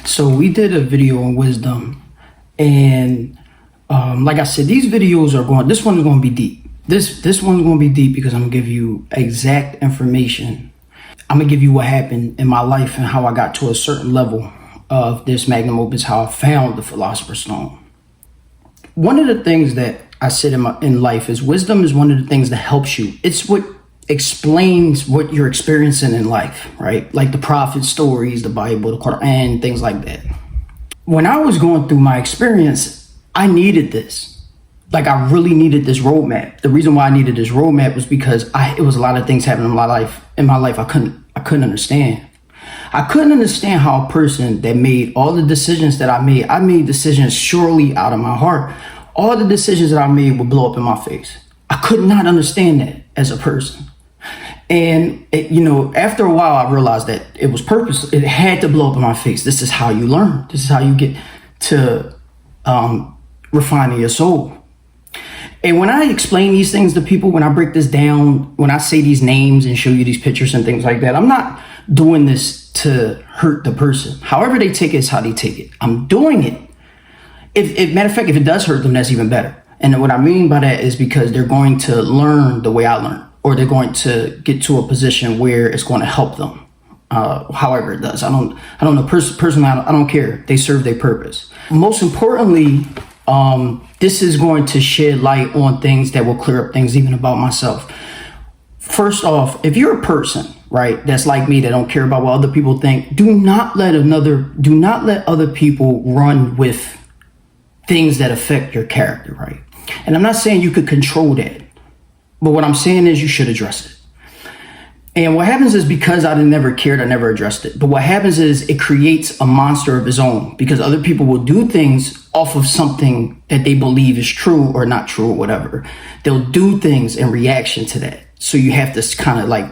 So we did a video on wisdom, and like I said, these videos are going. This one is going to be deep. This one's going to be deep because I'm gonna give you exact information. I'm gonna give you what happened in my life and how I got to a certain level of this Magnum Opus, how I found the Philosopher's Stone. One of the things that I said in life is wisdom is one of the things that helps you. It's what explains what you're experiencing in life, right? Like the prophet stories, the Bible, the Quran, things like that. When I was going through my experience, I needed this. Like I really needed this roadmap. The reason why I needed this roadmap was because it was a lot of things happening in my life. I couldn't understand. I couldn't understand how a person that made all the decisions that I made decisions surely out of my heart. All the decisions that I made would blow up in my face. I could not understand that as a person. And after a while, I realized that it was purpose. It had to blow up in my face. This is how you learn. This is how you get to refining your soul. And when I explain these things to people, when I break this down, when I say these names and show you these pictures and things like that, I'm not doing this to hurt the person. However they take it is how they take it. I'm doing it. Matter of fact, if it does hurt them, that's even better. And what I mean by that is because they're going to learn the way I learned, or they're going to get to a position where it's going to help them. However it does. I don't know. Personally, I don't care. They serve their purpose. Most importantly, this is going to shed light on things that will clear up things even about myself. First off, if you're a person, right, that's like me, that don't care about what other people think, do not let other people run with things that affect your character, right? And I'm not saying you could control that, but what I'm saying is you should address it. And what happens is, because I never cared, I never addressed it. But what happens is it creates a monster of its own, because other people will do things off of something that they believe is true or not true or whatever. They'll do things in reaction to that. So you have to kind of like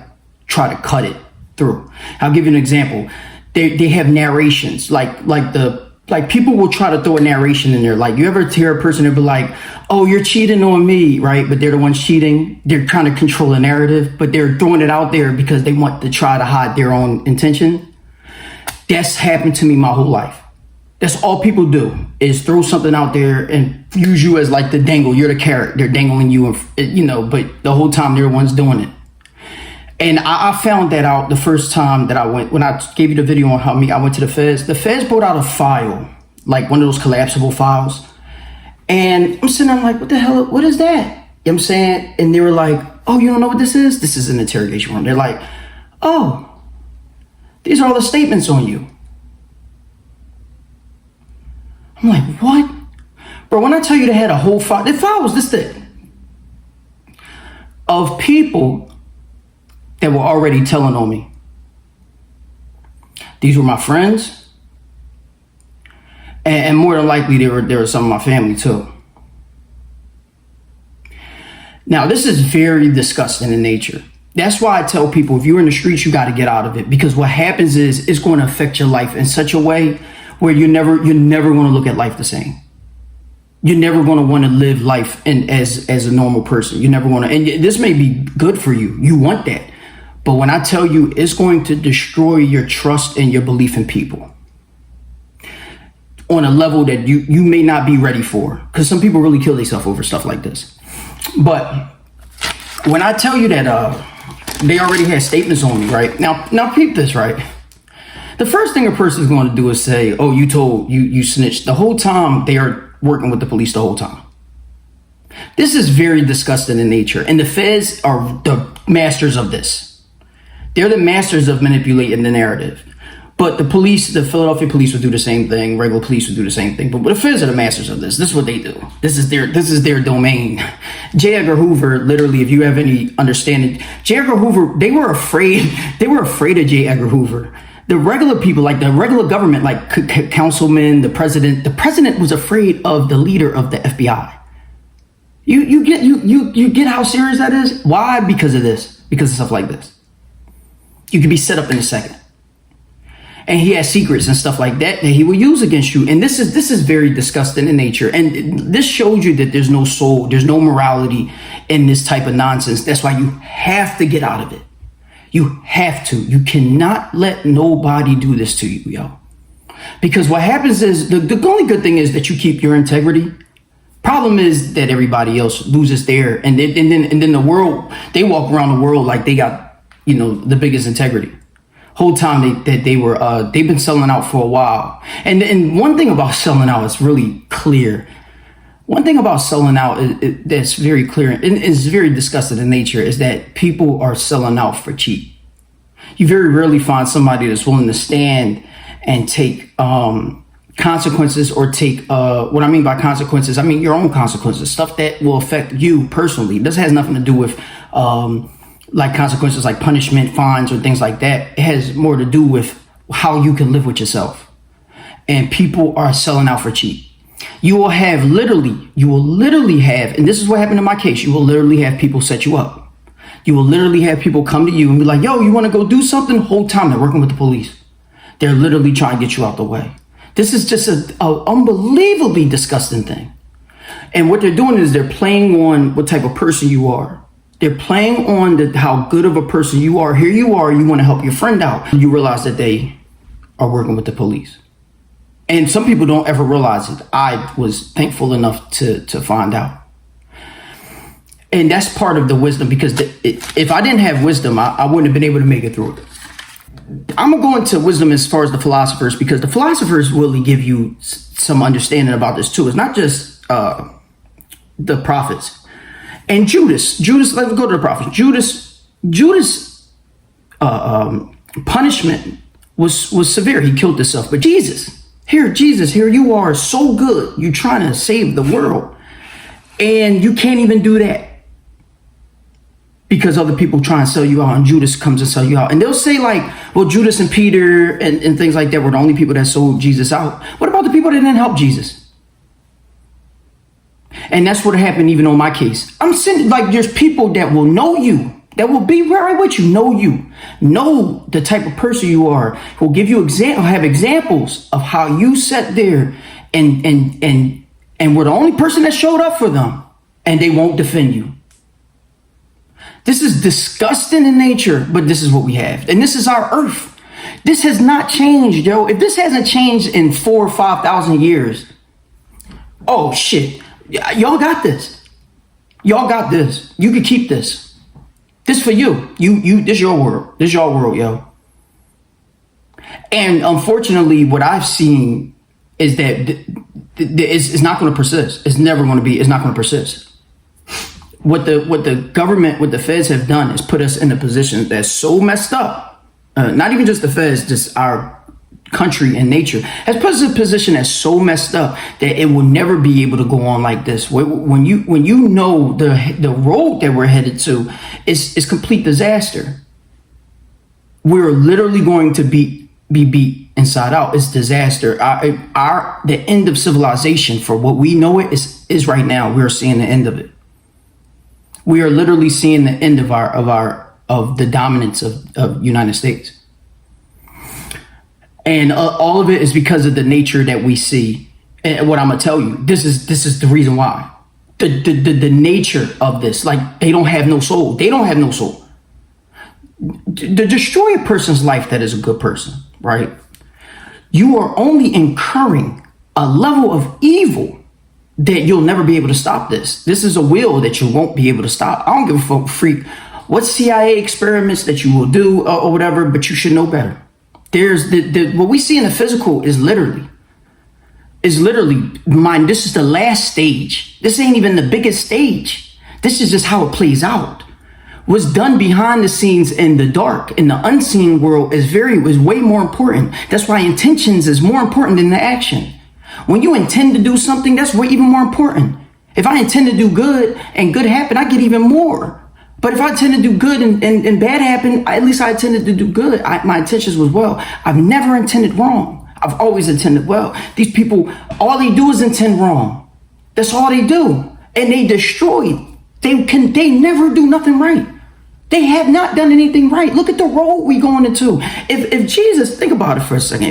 try to cut it through. I'll give you an example. They have narrations, like people will try to throw a narration in there. Like, you ever hear a person that be like, oh, you're cheating on me, right? But they're the ones cheating. They're trying to control the narrative, but they're throwing it out there because they want to try to hide their own intention. That's happened to me my whole life. That's all people do, is throw something out there and use you as like the dangle. You're the carrot. They're dangling you, but the whole time they're the ones doing it. And I found that out the first time that when I gave you the video on how I went to the feds. The feds brought out a file, like one of those collapsible files. And I'm sitting there, I'm like, what the hell, what is that? You know what I'm saying? And they were like, oh, you don't know what this is? This is an interrogation room. They're like, oh, these are all the statements on you. I'm like, what? Bro, when I tell you they had a whole file, the file was this thick, of people that were already telling on me. These were my friends, and more than likely there were some of my family too. Now, this is very disgusting in nature. That's why I tell people, if you're in the streets, you got to get out of it, because what happens is it's going to affect your life in such a way where you're never going to look at life the same. You're never going to want to live life as a normal person. You're never going to, and this may be good for you. You want that. But when I tell you, it's going to destroy your trust and your belief in people on a level that you may not be ready for, because some people really kill themselves over stuff like this. But when I tell you that they already had statements on me, right? Now peep this, right? The first thing a person is going to do is say, oh, you snitched. The whole time they are working with the police the whole time. This is very disgusting in nature. And the feds are the masters of this. They're the masters of manipulating the narrative. But the police, the Philadelphia police would do the same thing. Regular police would do the same thing. But the feds are the masters of this. This is what they do. This is their domain. J. Edgar Hoover, literally, if you have any understanding, J. Edgar Hoover, they were afraid of J. Edgar Hoover. The regular people, like the regular government, like councilmen, the president was afraid of the leader of the FBI. You get how serious that is? Why? Because of this. Because of stuff like this. You can be set up in a second. And he has secrets and stuff like that he will use against you. And this is very disgusting in nature. And this shows you that there's no soul, there's no morality in this type of nonsense. That's why you have to get out of it. You have to. You cannot let nobody do this to you, yo. Because what happens is the only good thing is that you keep your integrity. Problem is that everybody else loses their, and then the world, they walk around the world like they got, the biggest integrity. Whole time they've been selling out for a while. And one thing about selling out is really clear. One thing about selling out that's very clear and is very disgusting in nature is that people are selling out for cheap. You very rarely find somebody that's willing to stand and take consequences, or take what I mean by consequences, I mean your own consequences, stuff that will affect you personally. This has nothing to do with like consequences like punishment, fines, or things like that. It has more to do with how you can live with yourself. And people are selling out for cheap. You will literally have, and this is what happened in my case, you will literally have people set you up. You will literally have people come to you and be like, yo, you want to go do something? Whole time they're working with the police. They're literally trying to get you out the way. This is just an unbelievably disgusting thing. And what they're doing is they're playing on what type of person you are. They're playing on how good of a person you are. Here you are, you want to help your friend out. You realize that they are working with the police. And some people don't ever realize it. I was thankful enough to find out. And that's part of the wisdom, because if I didn't have wisdom, I wouldn't have been able to make it through it. I'm going to go into wisdom as far as the philosophers, because the philosophers really give you some understanding about this too. It's not just the prophets. And Judas, let's go to the prophets. Judas' punishment was severe. He killed himself. But Jesus, here you are, so good. You're trying to save the world, and you can't even do that because other people try and sell you out, and Judas comes and sell you out. And they'll say like, well, Judas and Peter and things like that were the only people that sold Jesus out. What about the people that didn't help Jesus? And that's what happened even on my case. I'm saying, like, there's people that will know you, that will be right with you, know the type of person you are, who will give you have examples of how you sat there and were the only person that showed up for them, and they won't defend you. This is disgusting in nature, but this is what we have. And this is our earth. This has not changed, yo. If this hasn't changed in 4,000 or 5,000 years, oh shit. Y'all got this. Y'all got this. You can keep this. This for you. This your world. This your world, yo. And unfortunately, what I've seen is that it's not going to persist. It's never going to be. It's not going to persist. What the government, what the feds have done is put us in a position that's so messed up. Not even just the feds, just our country and nature has put us in a position that's so messed up that it will never be able to go on like this. When you know the road that we're headed to is complete disaster. We're literally going to be beat inside out. It's disaster. The end of civilization, for what we know it, is right now. We're seeing the end of it. We are literally seeing the end of the dominance of United States. And all of it is because of the nature that we see. And what I'm gonna tell you, this is the reason why. The nature of this, like, they don't have no soul. They don't have no soul. To destroy a person's life that is a good person, right? You are only incurring a level of evil that you'll never be able to stop this. This is a will that you won't be able to stop. I don't give a freak what CIA experiments that you will do or whatever, but you should know better. There's what we see in the physical is literally, mind. This is the last stage. This ain't even the biggest stage. This is just how it plays out. What's done behind the scenes in the dark, in the unseen world, is way more important. That's why intentions is more important than the action. When you intend to do something, that's way even more important. If I intend to do good and good happen, I get even more. But if I intend to do good and bad happen, at least I intended to do good. My intentions was well. I've never intended wrong. I've always intended well. These people, all they do is intend wrong. That's all they do. And they destroy. They never do nothing right. They have not done anything right. Look at the road we going into. If Jesus, think about it for a second.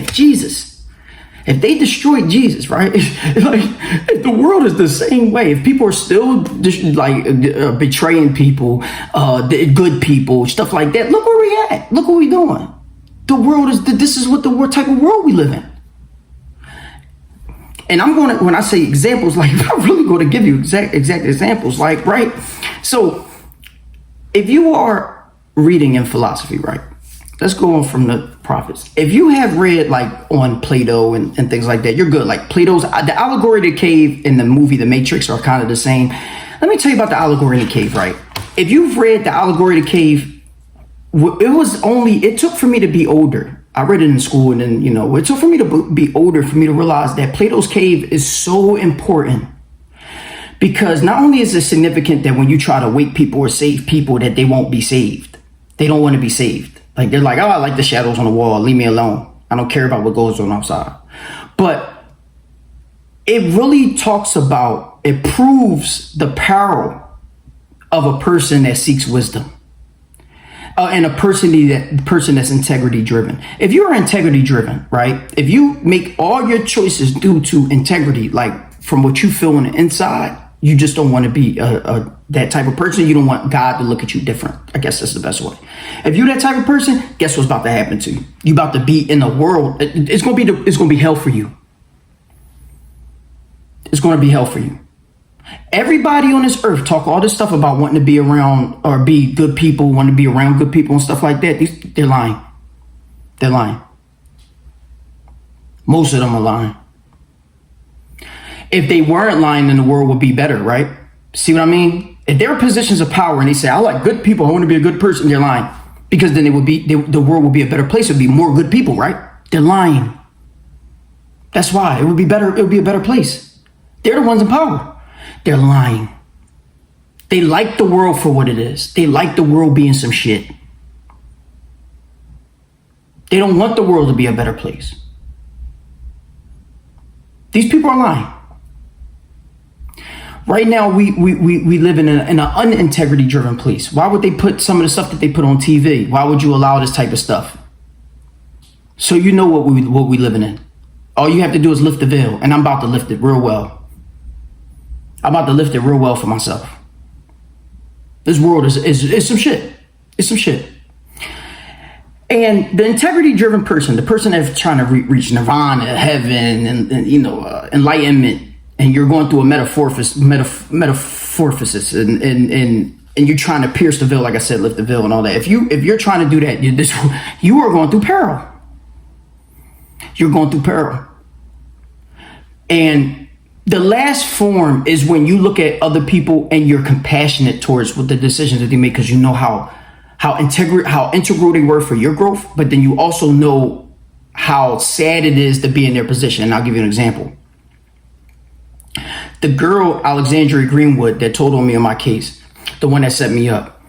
If they destroyed Jesus, right? If the world is the same way, if people are still betraying people, the good people, stuff like that, look where we at. Look what we doing. The world is, this is what the type of world we live in. And I'm going to, when I say examples, like I'm really going to give you exact examples, like, right? So if you are reading in philosophy, right? Let's go on from the prophets. If you have read like on Plato and things like that, you're good. Like Plato's, the allegory of the cave in the movie The Matrix are kind of the same. Let me tell you about the allegory in the cave, right? If you've read the allegory of the cave, it took for me to be older. I read it in school, and then, it took for me to be older for me to realize that Plato's cave is so important. Because not only is it significant that when you try to wake people or save people, that they won't be saved. They don't want to be saved. Like, they're like, oh, I like the shadows on the wall. Leave me alone. I don't care about what goes on outside. But it really it proves the peril of a person that seeks wisdom. And a person that's integrity driven. If you're integrity driven, right? If you make all your choices due to integrity, like from what you feel on the inside, you just don't want to be that type of person. You don't want God to look at you different. I guess that's the best way. If you're that type of person, guess what's about to happen to you? You're about to be in the world. It's going to be hell for you. It's going to be hell for you. Everybody on this earth talk all this stuff about wanting to be around or be good people, wanting to be around good people and stuff like that. They're lying. They're lying. Most of them are lying. If they weren't lying, then the world would be better, right? See what I mean? If they're in positions of power and they say, I like good people, I want to be a good person, they're lying. Because then the world would be a better place. It would be more good people, right? They're lying. That's why it would be better. It would be a better place. They're the ones in power. They're lying. They like the world for what it is. They like the world being some shit. They don't want the world to be a better place. These people are lying. Right now, we live in an unintegrity driven place. Why would they put some of the stuff that they put on TV? Why would you allow this type of stuff? So you know what we living in. All you have to do is lift the veil, and I'm about to lift it real well. I'm about to lift it real well for myself. This world is some shit. It's some shit. And the integrity-driven person, the person that's trying to reach nirvana, heaven, and enlightenment, and you're going through a metamorphosis, and you're trying to pierce the veil, like I said, lift the veil and all that. If you're trying to do that, you are going through peril. You're going through peril. And the last form is when you look at other people and you're compassionate towards what the decisions that they make, because you know how integral they were for your growth, but then you also know how sad it is to be in their position. And I'll give you an example. The girl, Alexandria Greenwood, that told on me in my case, the one that set me up,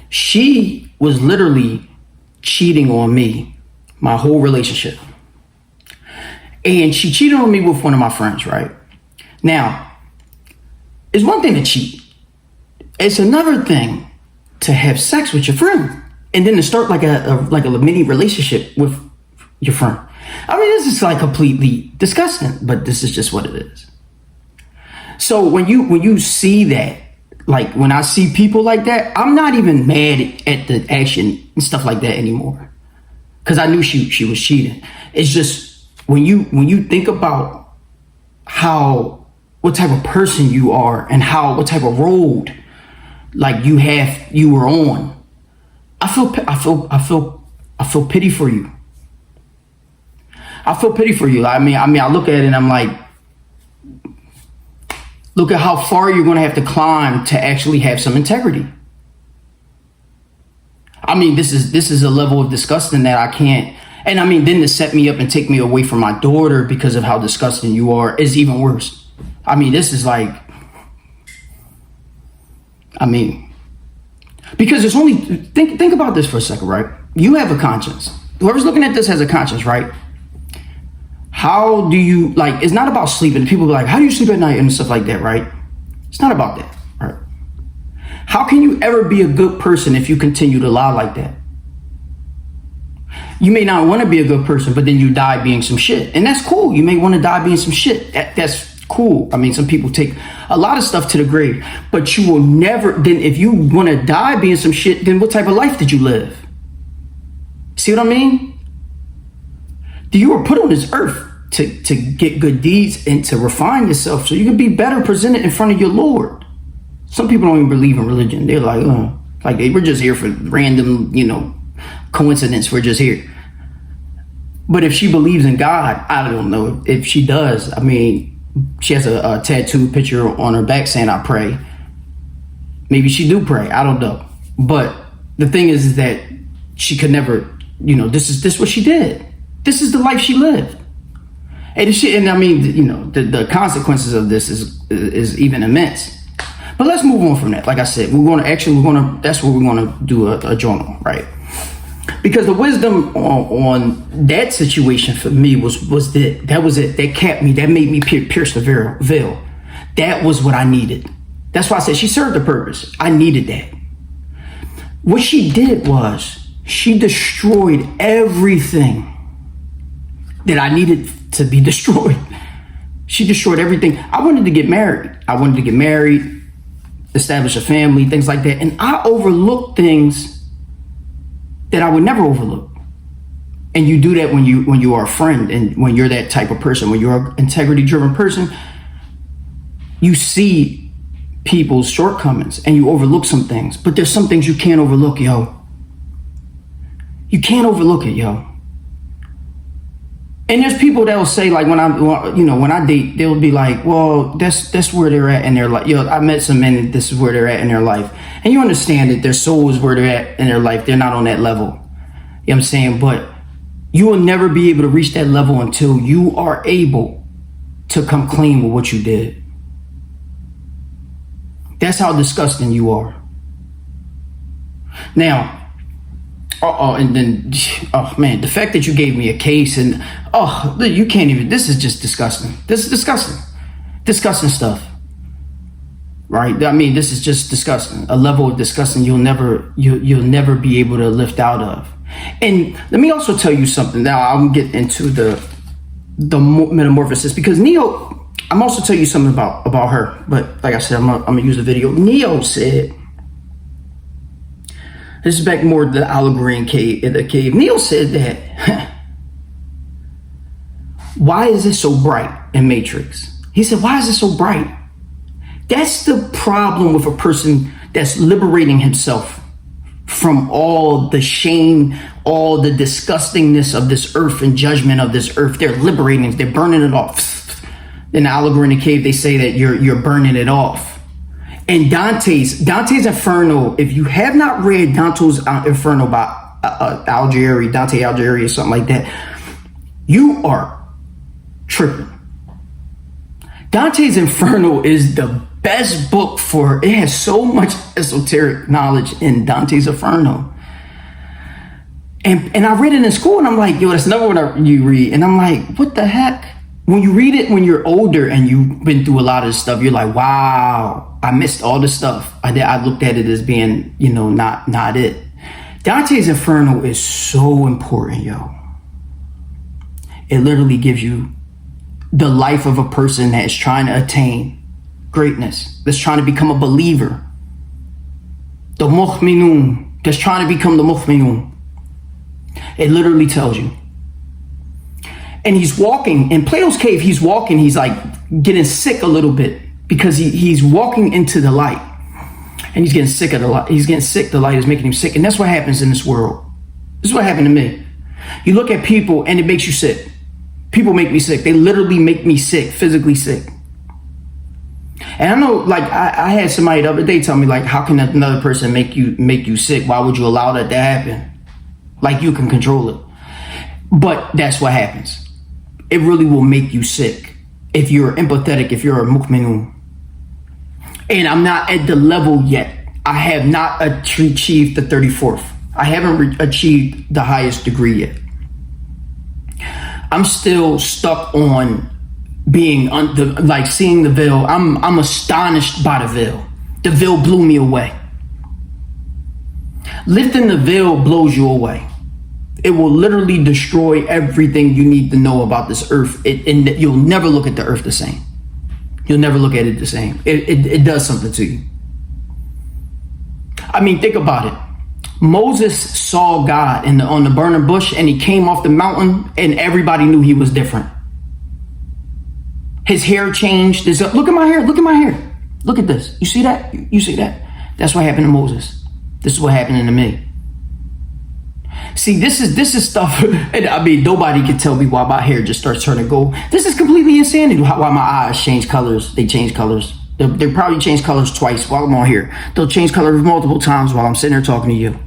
she was literally cheating on me my whole relationship. And she cheated on me with one of my friends, right? Now, it's one thing to cheat. It's another thing to have sex with your friend and then to start like a mini relationship with your friend. I mean, this is like completely disgusting, but this is just what it is. So when you see that, like when I see people like that, I'm not even mad at the action and stuff like that anymore, because I knew she was cheating. It's just when you think about what type of person you are and what type of road like you were on, I feel pity for you. I feel pity for you. I mean, I look at it and I'm like, look at how far you're going to have to climb to actually have some integrity. I mean, this is a level of disgusting that I can't. And I mean, then to set me up and take me away from my daughter because of how disgusting you are is even worse. I mean, this is like, because it's only, think about this for a second, right? You have a conscience. Whoever's looking at this has a conscience, right? How do you, like, it's not about sleeping. People be like, how do you sleep at night and stuff like that, right? It's not about that, right? How can you ever be a good person if you continue to lie like that? You may not want to be a good person, but then you die being some shit. And that's cool. You may want to die being some shit. That's cool. I mean, some people take a lot of stuff to the grave, but you will never, then if you want to die being some shit, then what type of life did you live? See what I mean? You were put on this earth to get good deeds and to refine yourself so you can be better presented in front of your Lord. Some people don't even believe in religion. They're like, oh, like we're just here for random, coincidence. We're just here. But if she believes in God, I don't know if she does. I mean, she has a tattoo picture on her back saying, I pray. Maybe she do pray. I don't know. But the thing is that she could never, this is what she did. This is the life she lived. And I mean, the consequences of this is even immense. But let's move on from that. Like I said, that's where we're going to do a journal, right? Because the wisdom on that situation for me was that was it. That kept me, that made me pierce the veil. That was what I needed. That's why I said she served a purpose. I needed that. What she did was she destroyed everything that I needed to be destroyed. She destroyed everything. I wanted to get married, establish a family, things like that. And I overlooked things that I would never overlook. And you do that when you are a friend and when you're that type of person, when you're an integrity-driven person, you see people's shortcomings and you overlook some things. But there's some things you can't overlook, yo. You can't overlook it, yo. And there's people that will say, like, when I date, they'll be like, well, that's where they're at in their life. I met some men and this is where they're at in their life. And you understand that their soul is where they're at in their life. They're not on that level. You know what I'm saying? But you will never be able to reach that level until you are able to come clean with what you did. That's how disgusting you are. Now, and then, oh man, the fact that you gave me a case and, you can't even, this is just disgusting. This is disgusting. Disgusting stuff. Right? I mean, this is just disgusting. A level of disgusting you'll never be able to lift out of. And let me also tell you something. Now I'll get into the metamorphosis because Neo, I'm also tell you something about her. But like I said, I'm gonna use the video. Neo said, this is back more to the allegory in the cave. Neo said that, why is it so bright in Matrix? He said, why is it so bright? That's the problem with a person that's liberating himself from all the shame, all the disgustingness of this earth and judgment of this earth. They're liberating it. They're burning it off. In the allegory in the cave, they say that you're burning it off. And Dante's Inferno, if you have not read Dante's Inferno by Dante Alighieri or something like that, you are tripping. Dante's Inferno is the best book it has so much esoteric knowledge in Dante's Inferno. And I read it in school and I'm like, yo, that's never what you read. And I'm like, what the heck? When you read it when you're older and you've been through a lot of this stuff, you're like, wow, I missed all the stuff. I looked at it as being, not it. Dante's Inferno is so important, yo. It literally gives you the life of a person that is trying to attain greatness, that's trying to become a believer. The mu'minun, that's trying to become the mu'minun. It literally tells you. And he's walking in Plato's cave. He's walking. He's like getting sick a little bit because he's walking into the light, and he's getting sick of the light. He's getting sick. The light is making him sick, and that's what happens in this world. This is what happened to me. You look at people, and it makes you sick. People make me sick. They literally make me sick, physically sick. And I know, like I had somebody the other day tell me, like, how can another person make you sick? Why would you allow that to happen? Like you can control it. But that's what happens. It really will make you sick if you're empathetic, if you're a mu'minun. And I'm not at the level yet. I have not achieved the 34th. I haven't achieved the highest degree yet. I'm still stuck on being seeing the veil. I'm astonished by the veil. The veil blew me away. Lifting the veil blows you away. It will literally destroy everything you need to know about this earth. And you'll never look at the earth the same. You'll never look at it the same. It does something to you. I mean, think about it. Moses saw God on the burning bush, and he came off the mountain, and everybody knew he was different. His hair changed. Look at my hair. Look at my hair. Look at this. You see that? You see that? That's what happened to Moses. This is what happened to me. See, this is stuff, and I mean, nobody can tell me why my hair just starts turning gold. This is completely insanity. Why my eyes change colors. They change colors. They probably change colors twice while I'm on here. They'll change colors multiple times while I'm sitting there talking to you.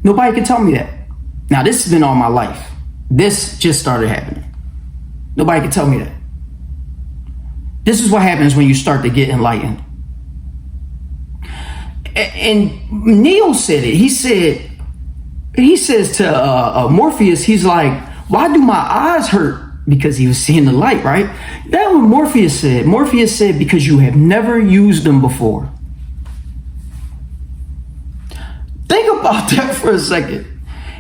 Nobody can tell me that. Now, this has been all my life. This just started happening. Nobody can tell me that. This is what happens when you start to get enlightened. And Neo said it. He says to Morpheus, he's like, why do my eyes hurt? Because he was seeing the light, right? That's what Morpheus said. Morpheus said, because you have never used them before. Think about that for a second.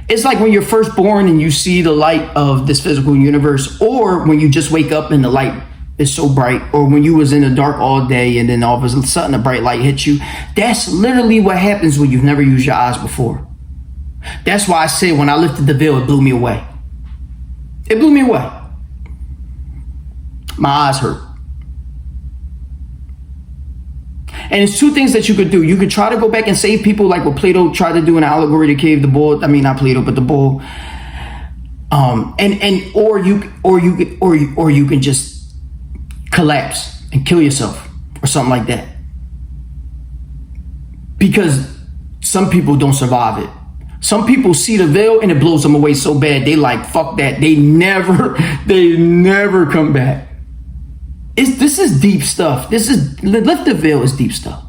It's like when you're first born and you see the light of this physical universe, or when you just wake up and the light is so bright, or when you was in the dark all day and then all of a sudden a bright light hits you. That's literally what happens when you've never used your eyes before. That's why I said when I lifted the veil, it blew me away. It blew me away. My eyes hurt. And it's two things that you could do. You could try to go back and save people like what Plato tried to do in Allegory to Cave the Bull. I mean, not Plato, but the bull. Or you can just collapse and kill yourself or something like that. Because some people don't survive it. Some people see the veil and it blows them away so bad they like, fuck that. They never come back. This is deep stuff. Lift the veil is deep stuff.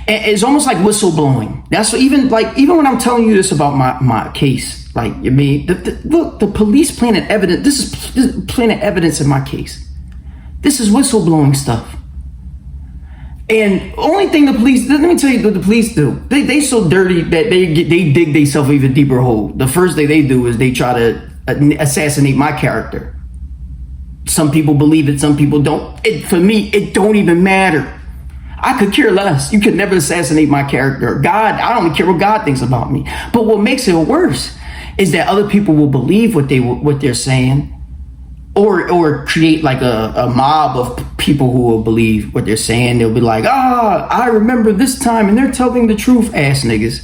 And it's almost like whistleblowing. That's what, even when I'm telling you this about my case, like, I mean, look, the police planted evidence. This is planted evidence in my case. This is whistleblowing stuff. And only thing the police, let me tell you what the police do. They so dirty that they dig themselves even deeper hole. The first thing they do is they try to assassinate my character. Some people believe it, some people don't. For me, it don't even matter. I could care less. You could never assassinate my character. God, I don't care what God thinks about me. But what makes it worse is that other people will believe what they're saying, or create like a mob of people who will believe what they're saying. They'll be like, I remember this time, and they're telling the truth, ass niggas.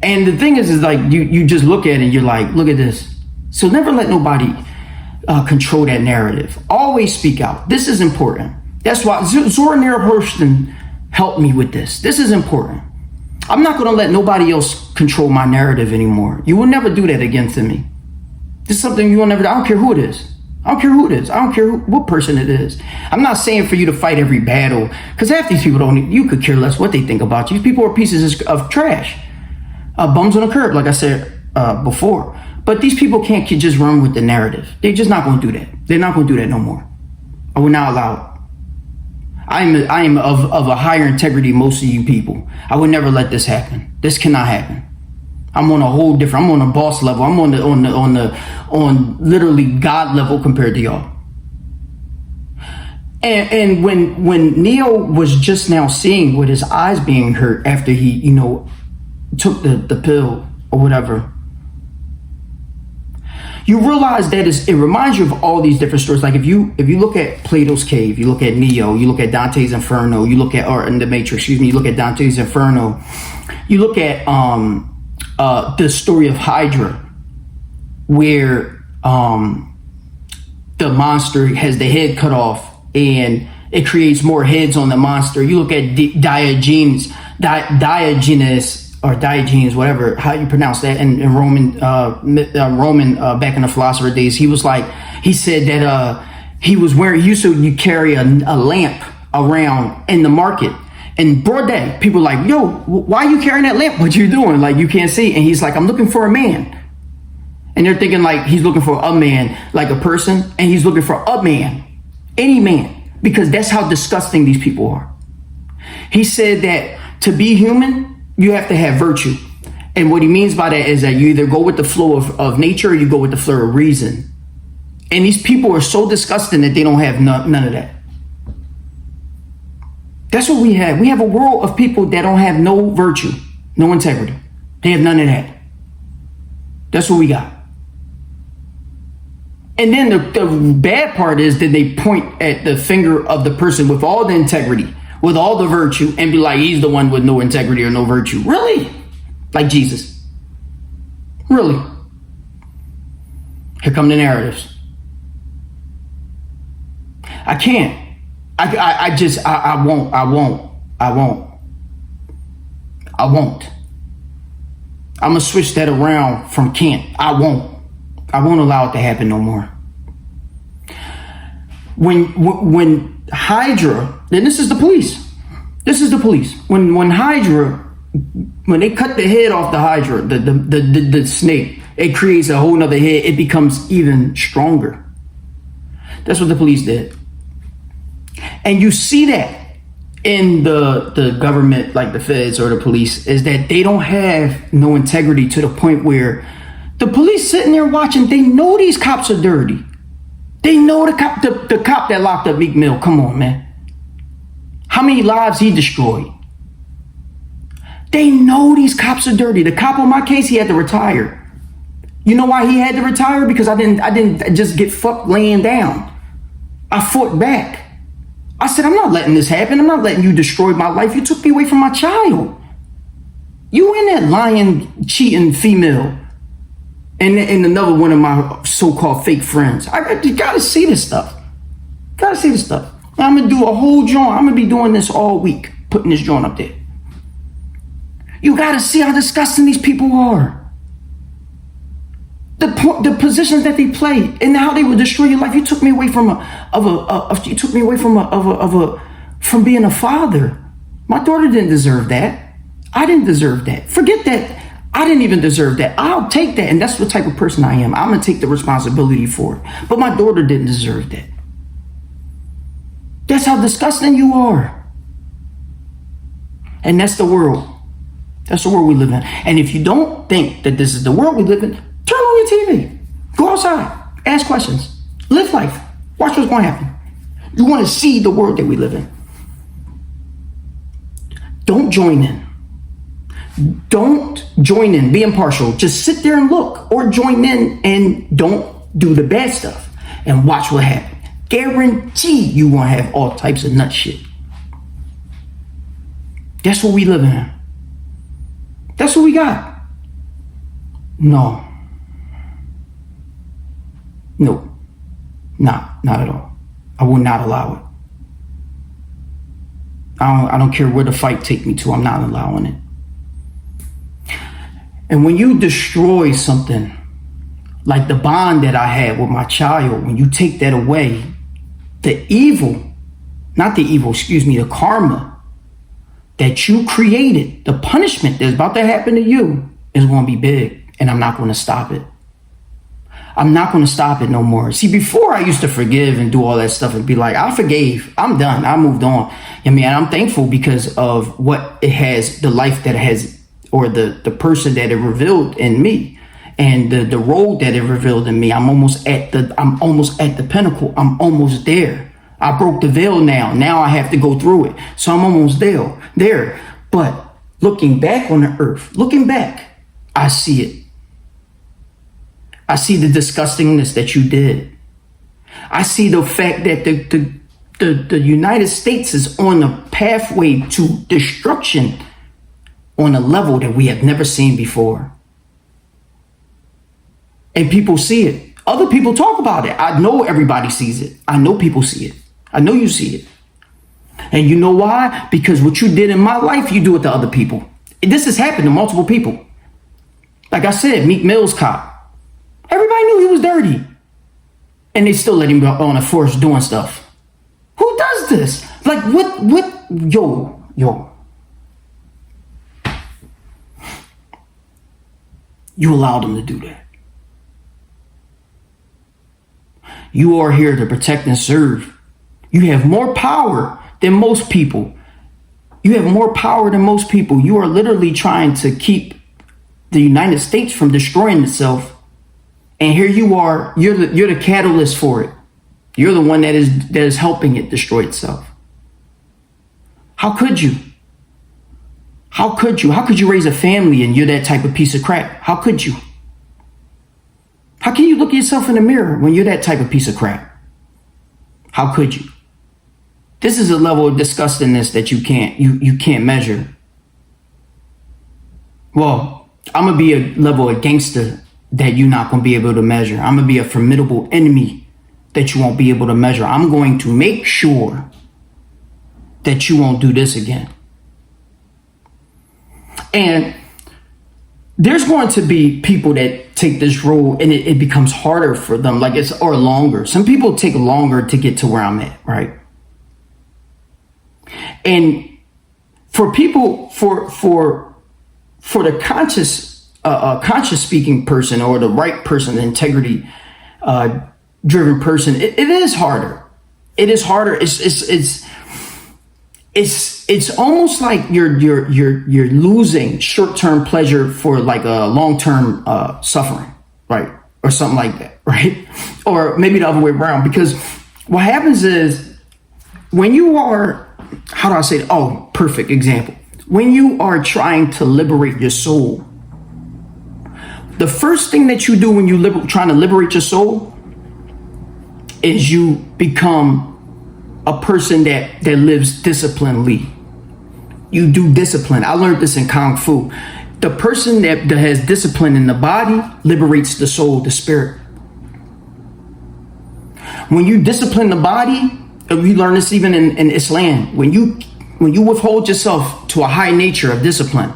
And the thing is like you just look at it and you're like, look at this. So never let nobody control that narrative. Always speak out. This is important. That's why Zora Neale Hurston helped me with this. This is important. I'm not going to let nobody else control my narrative anymore. You will never do that again to me. This is something you will never do. I don't care who it is. I don't care who it is. I don't care what person it is. I'm not saying for you to fight every battle, because half these people you could care less what they think about you. These people are pieces of trash. Bums on the curb, like I said before. But these people can't just run with the narrative. They're just not going to do that. They're not going to do that no more. I will not allow it. I am of a higher integrity than most of you people. I would never let this happen. This cannot happen. I'm on a whole different. I'm on a boss level. I'm on literally God level compared to y'all. And when Neo was just now seeing with his eyes being hurt after he took the pill or whatever, you realize that it reminds you of all these different stories. Like if you look at Plato's Cave, you look at Neo, you look at Dante's Inferno, you look at, or in the Matrix, you look at Dante's Inferno, you look at the story of Hydra, where the monster has the head cut off and it creates more heads on the monster. You look at Diogenes, or Diogenes, whatever, how you pronounce that, in Roman, back in the philosopher days, he said that he used to carry a lamp around in the market. In broad day, people are like, yo, why are you carrying that lamp? What you doing? Like, you can't see. And he's like, I'm looking for a man. And they're thinking like he's looking for a man, like a person, and he's looking for a man, any man, because that's how disgusting these people are. He said that to be human, you have to have virtue. And what he means by that is that you either go with the flow of nature or you go with the flow of reason. And these people are so disgusting that they don't have none of that. That's what we have. We have a world of people that don't have no virtue, no integrity. They have none of that. That's what we got. And then the bad part is that they point at the finger of the person with all the integrity, with all the virtue, and be like, he's the one with no integrity or no virtue. Really? Like Jesus. Really? Here come the narratives. I can't. I won't. I'm going to switch that around from can't. I won't allow it to happen no more. When Hydra, then this is the police. When Hydra, when they cut the head off the Hydra, the snake, it creates a whole nother head. It becomes even stronger. That's what the police did. And you see that in the government, like the feds or the police, is that they don't have no integrity to the point where the police sitting there watching, they know these cops are dirty. They know the cop that locked up Meek Mill. Come on, man. How many lives he destroyed? They know these cops are dirty. The cop on my case, he had to retire. You know why he had to retire? Because I didn't just get fucked laying down. I fought back. I said, I'm not letting this happen. I'm not letting you destroy my life. You took me away from my child. You and that lying, cheating female. And another one of my so-called fake friends. You gotta see this stuff. I'm gonna do a whole joint. I'm gonna be doing this all week, putting this joint up there. You gotta see how disgusting these people are. The positions that they play and how they would destroy your life. You took me away from from being a father. My daughter didn't deserve that. I didn't deserve that. Forget that. I didn't even deserve that. I'll take that. And that's the type of person I am. I'm going to take the responsibility for it. But my daughter didn't deserve that. That's how disgusting you are. And that's the world. That's the world we live in. And if you don't think that this is the world we live in, turn on your TV. Go outside. Ask questions. Live life. Watch what's going to happen. You want to see the world that we live in. Don't join in. Don't join in. Be impartial. Just sit there and look, or join in and don't do the bad stuff and watch what happens. Guarantee you won't have all types of nut shit. That's what we live in. That's what we got. No, not at all. I will not allow it. I don't care where the fight take me to. I'm not allowing it. And when you destroy something like the bond that I had with my child, when you take that away, the karma that you created, the punishment that's about to happen to you is going to be big. And I'm not going to stop it. I'm not going to stop it no more. See, before I used to forgive and do all that stuff and be like, I forgave. I'm done. I moved on. I mean, I'm thankful because of what it has, the life that it has, or the person that it revealed in me, and the road that it revealed in me. I'm almost at the pinnacle. I'm almost there. I broke the veil now. Now I have to go through it. So I'm almost there. But looking back on the earth, I see it. I see the disgustingness that you did. I see the fact that the United States is on a pathway to destruction on a level that we have never seen before. And people see it. Other people talk about it. I know everybody sees it. I know people see it. I know you see it. And you know why? Because what you did in my life, you do it to other people. This has happened to multiple people. Like I said, Meek Mill's cop. Everybody knew he was dirty. And they still let him go on a force doing stuff. Who does this? Like, yo. You allowed them to do that. You are here to protect and serve. You have more power than most people. You are literally trying to keep the United States from destroying itself. And here you are, you're the catalyst for it. You're the one that is helping it destroy itself. How could you? How could you raise a family and you're that type of piece of crap? How could you? How can you look at yourself in the mirror when you're that type of piece of crap? How could you? This is a level of disgustingness that you can't measure. Well, I'm gonna be a level of gangster that you're not gonna be able to measure. I'm gonna be a formidable enemy that you won't be able to measure. I'm going to make sure that you won't do this again. And there's going to be people that take this role and it becomes harder for them, or longer. Some people take longer to get to where I'm at, right? And for people, for the conscious speaking person, or the right person, the integrity driven person, it is harder. It is harder. It's almost like you're losing short-term pleasure for like a long-term suffering, right? Or something like that, right? Or maybe the other way around, because what happens is when you are, how do I say it? Oh, perfect example. When you are trying to liberate your soul, the first thing that you do when you're trying to liberate your soul is you become a person that lives disciplinedly. You do discipline. I learned this in Kung Fu. The person that has discipline in the body liberates the soul, the spirit. When you discipline the body, and we learn this even in Islam, when you withhold yourself to a high nature of discipline,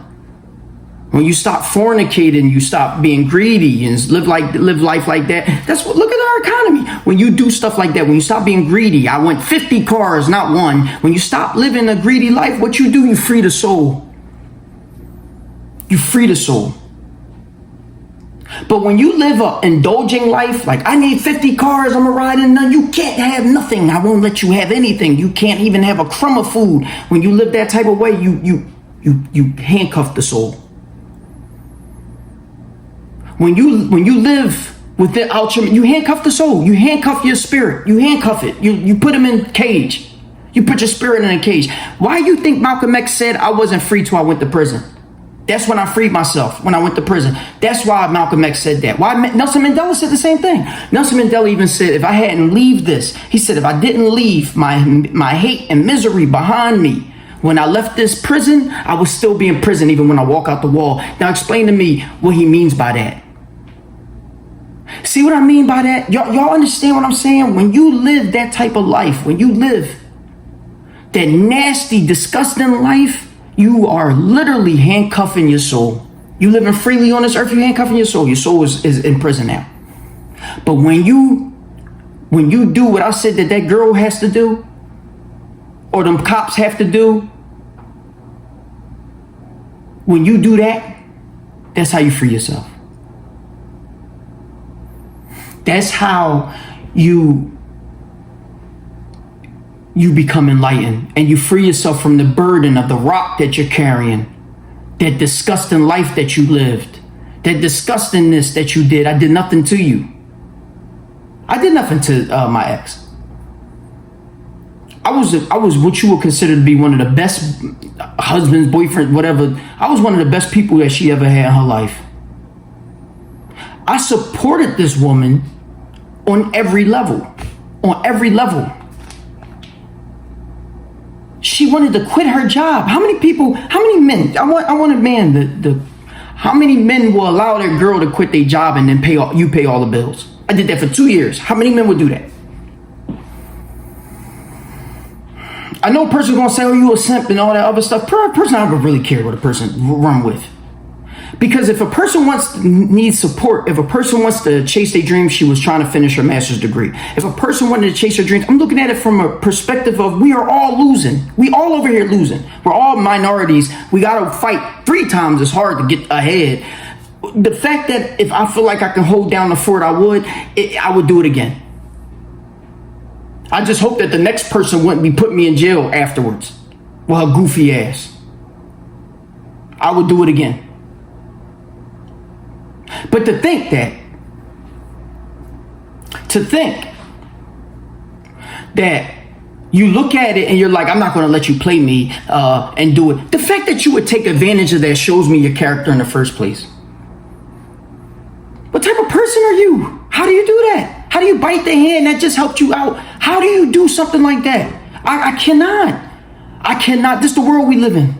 when you stop fornicating, you stop being greedy and live life like that. That's what, look at our economy. When you do stuff like that, when you stop being greedy, I want 50 cars, not one. When you stop living a greedy life, what you do, you free the soul. You free the soul. But when you live a indulging life, like I need 50 cars, I'm gonna ride in none. You can't have nothing. I won't let you have anything. You can't even have a crumb of food. When you live that type of way, you handcuff the soul. When you live without you handcuff the soul. You handcuff your spirit. You handcuff it. You put him in a cage. You put your spirit in a cage. Why do you think Malcolm X said I wasn't free till I went to prison? That's when I freed myself, when I went to prison. That's why Malcolm X said that. Why Nelson Mandela said the same thing. Nelson Mandela even said, if I hadn't leave this, he said, if I didn't leave my hate and misery behind me, when I left this prison, I would still be in prison even when I walk out the wall. Now explain to me what he means by that. See what I mean by that? Y'all understand what I'm saying? When you live that type of life, when you live that nasty, disgusting life, you are literally handcuffing your soul. You living freely on this earth, you're handcuffing your soul. Your soul is in prison now. But when you do what I said that girl has to do, or them cops have to do, when you do that, that's how you free yourself. That's how you become enlightened, and you free yourself from the burden of the rock that you're carrying, that disgusting life that you lived, that disgustingness that you did. I did nothing to you. I did nothing to my ex. I was what you would consider to be one of the best husbands, boyfriends, whatever. I was one of the best people that she ever had in her life. I supported this woman on every level. On every level. She wanted to quit her job. How many men? I want a man how many men will allow their girl to quit their job and then pay all the bills? I did that for 2 years. How many men would do that? I know a person's gonna say, oh, you a simp and all that other stuff. Person I don't really care what a person run with. Because if a person needs support, if a person wants to chase their dreams, she was trying to finish her master's degree. If a person wanted to chase her dreams, I'm looking at it from a perspective of we are all losing. We all over here losing. We're all minorities. We got to fight 3 times as hard to get ahead. The fact that if I feel like I can hold down the fort, I would do it again. I just hope that the next person wouldn't be putting me in jail afterwards with her goofy ass. I would do it again. But to think that you look at it and you're like, I'm not going to let you play me and do it. The fact that you would take advantage of that shows me your character in the first place. What type of person are you? How do you do that? How do you bite the hand that just helped you out? How do you do something like that? I cannot. I cannot. This is the world we live in.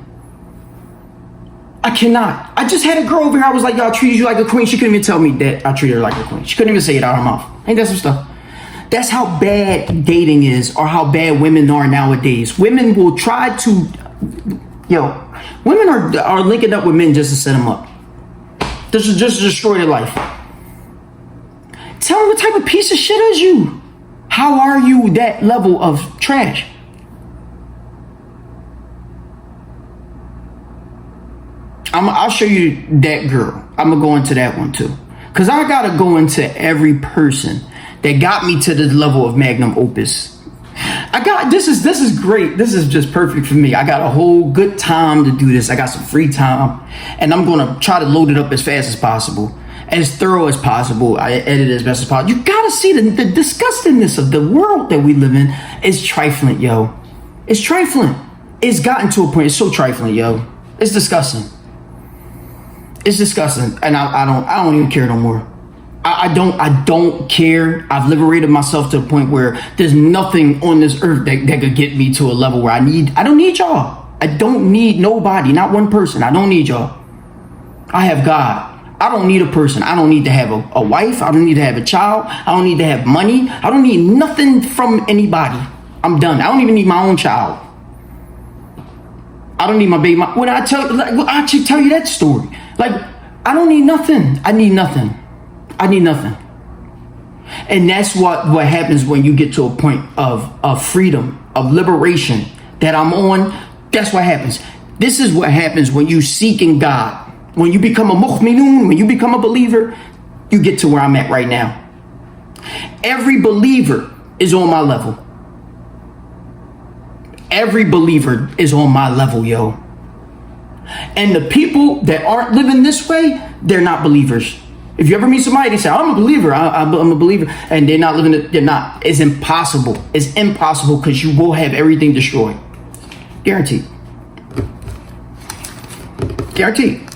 I cannot. I just had a girl over here. I was like, yo, I treated you like a queen. She couldn't even tell me that I treated her like a queen. She couldn't even say it out of her mouth. Ain't that some stuff? That's how bad dating is, or how bad women are nowadays. Women will try to, women are linking up with men just to set them up. Just to destroy their life. Tell me, what type of piece of shit is you? How are you that level of trash? I'll show you that girl. I'm gonna go into that one too, cause I gotta go into every person that got me to the level of Magnum Opus. This is great. This is just perfect for me. I got a whole good time to do this. I got some free time, and I'm gonna try to load it up as fast as possible, as thorough as possible. I edit as best as possible. You gotta see the disgustingness of the world that we live in is trifling, yo. It's trifling. It's gotten to a point. It's so trifling, yo. It's disgusting. It's disgusting, and I don't even care no more. I don't care. I've liberated myself to a point where there's nothing on this earth that could get me to a level where I don't need y'all. I don't need nobody, not one person. I don't need y'all. I have God. I don't need a person. I don't need to have a wife. I don't need to have a child. I don't need to have money. I don't need nothing from anybody. I'm done. I don't even need my own child. I don't need my baby. When I actually tell you that story, like, I don't need nothing. I need nothing. I need nothing. And that's what happens when you get to a point of freedom, of liberation that I'm on. That's what happens. This is what happens when you seek in God. When you become a mu'minun, when you become a believer, you get to where I'm at right now. Every believer is on my level. Every believer is on my level, yo. And the people that aren't living this way, they're not believers. If you ever meet somebody, they say, I'm a believer, I'm a believer, and they're not living it, they're not. It's impossible. It's impossible, because you will have everything destroyed. Guaranteed. Guaranteed.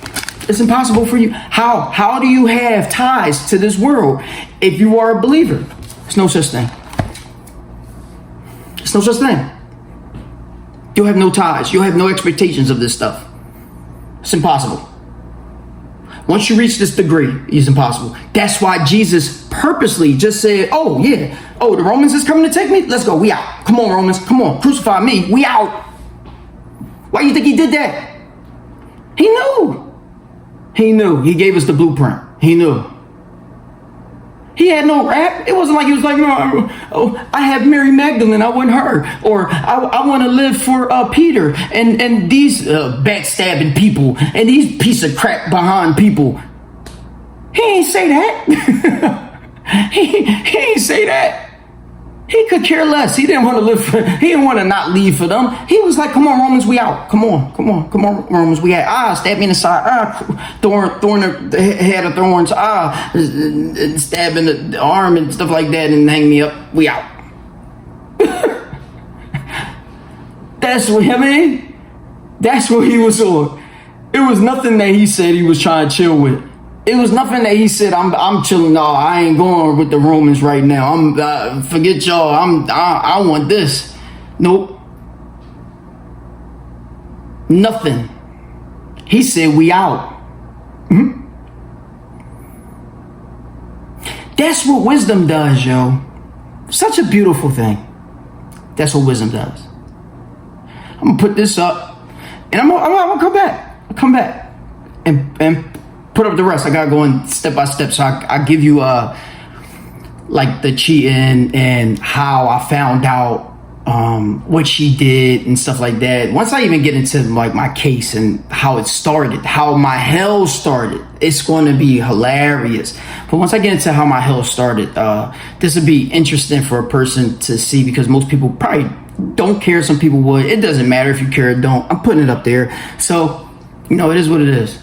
It's impossible for you. How do you have ties to this world if you are a believer? There's no such thing. There's no such thing. You'll have no ties. You'll have no expectations of this stuff. It's impossible. Once you reach this degree, it's impossible. That's why Jesus purposely just said, the Romans is coming to take me? Let's go. We out. Come on, Romans. Come on. Crucify me. We out. Why do you think he did that? He knew. He knew. He gave us the blueprint. He knew. He had no rap. It wasn't like he was like, I have Mary Magdalene, I want her. Or I want to live for Peter and these backstabbing people and these piece of crap behind people. He ain't say that. he ain't say that. He could care less. He didn't want to he didn't want to not leave for them. He was like, come on, Romans, we out. Come on, Romans, we out. Stab me in the side. Thorn the head of thorns. Stab in the arm and stuff like that and hang me up. We out. That's what that's what he was on. It was nothing that he said he was trying to chill with. It was nothing that he said, I'm chilling. No, I ain't going with the Romans right now. Forget y'all. I want this. Nope. Nothing. He said, we out. Mm-hmm. That's what wisdom does, yo. Such a beautiful thing. That's what wisdom does. I'm gonna put this up, and I'm gonna come back. I'll come back and put up the rest. I gotta go in step by step. So I give you like the cheating and how I found out what she did and stuff like that. Once I even get into like my case and how it started, how my hell started, it's going to be hilarious. But once I get into how my hell started, this would be interesting for a person to see, because most people probably don't care. Some people would. It doesn't matter if you care or don't. I'm putting it up there. So, it is what it is.